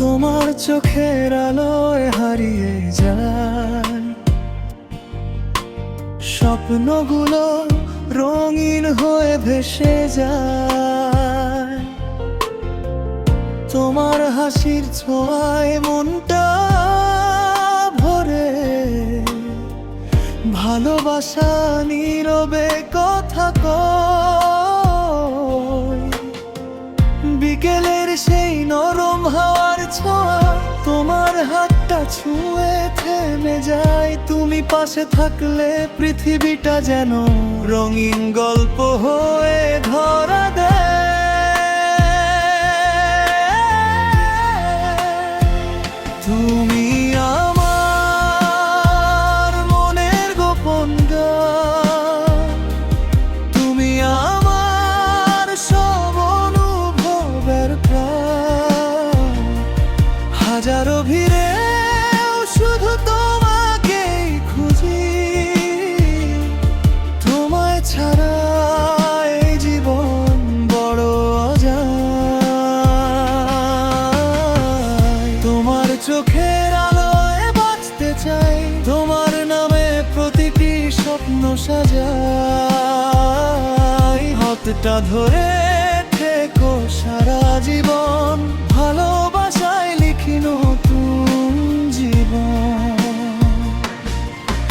তোমার চোখের আলোয় হারিয়ে যায় স্বপ্নগুলো, রঙিন হয়ে ভেসে যায়। তোমার হাসির ছোঁয়ায় মনটা ভরে, ভালোবাসা নীরবে কথা কয়। বিকেলের সেই নরম হাওয়ার ছোঁয়া, তোমার হাতটা ছুঁয়ে থেমে যায়। তুমি পাশে থাকলে পৃথিবীটা যেন রঙিন গল্প হয়ে ধরা দেয়। তুমি আমার মনের গোপন গান, তুমি আমার সব অনুভবের প্রাণ। হাজারো ভিড়েও শুধু তোমাকেই খুঁজি, তোমায় ছাড়া এই জীবন বড় অজায়। তোমার চোখের আলোয় বাঁচতে চাই, তোমার নামে প্রতিটি স্বপ্ন সাজাই। হাতটা ধরে থেকো সারা জীবন, ভালোবাসায় লিখি নতুন জীবন।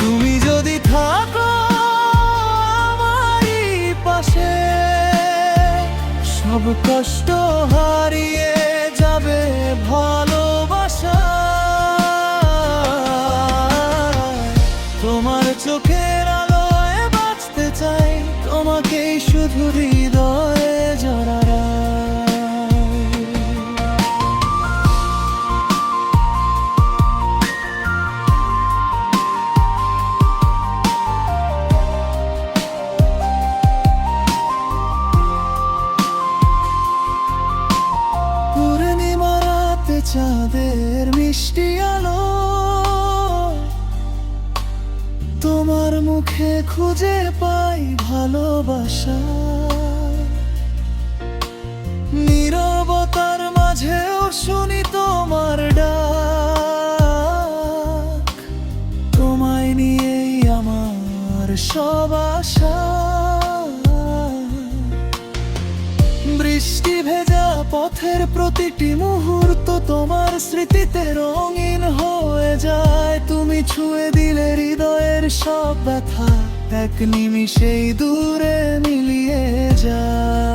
তুমি যদি থাকো আমারই পাশে, সব কষ্ট হারিয়ে যাবে ভালোবাসায়। তোমার চোখের আলোয় বাঁচতে চাই, তোমাকেই শুধু হৃদয়ে জড়ায়। পূর্ণিমা রাতে চাঁদের মিষ্টি আলো, তোমার মুখে খুঁজে পাই ভালোবাসা। নীরবতার মাঝেও শুনি তোমার ডাক, তোমায় নিয়েই আমার সব আশা। বৃষ্টি ভেজা পথের প্রতিটি মুহূর্ত তোমার স্মৃতিতে রঙিন হয়ে যায়। তুমি ছুঁয়ে দিলে হৃদয়ের সব ব্যথা, এক নিমিষেই দূরে মিলিয়ে যায়।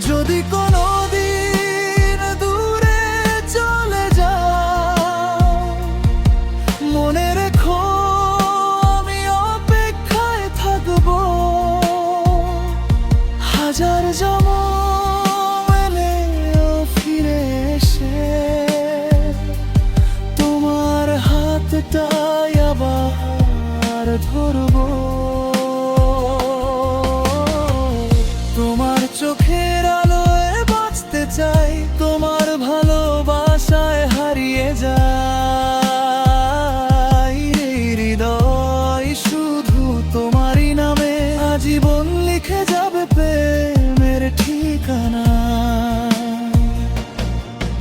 যদি কোনোদিন দূরে চলে যাও, মনে রেখো আমি অপেক্ষায় থাকবো। হাজার জনম এলেও ফিরে এসে তোমার হাতটাই আবার ধরবো। তোমার চোখের আলোয় বাঁচতে চাই, তোমার ভালোবাসায় হারিয়ে যাই। এই হৃদয় শুধু তোমারই নামে আজীবন লিখে যাবে প্রেমের ঠিকানা।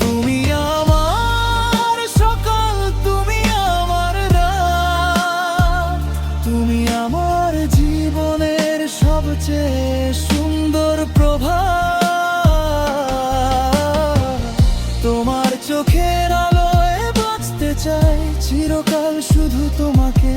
তুমি আমার সকাল, তুমি আমার রাত, তুমি আমার জীবনের সবচেয়ে সুন্দর প্রভাত। তোমার চোখের আলোয় বাঁচতে চাই, চিরকাল শুধু তোমাকে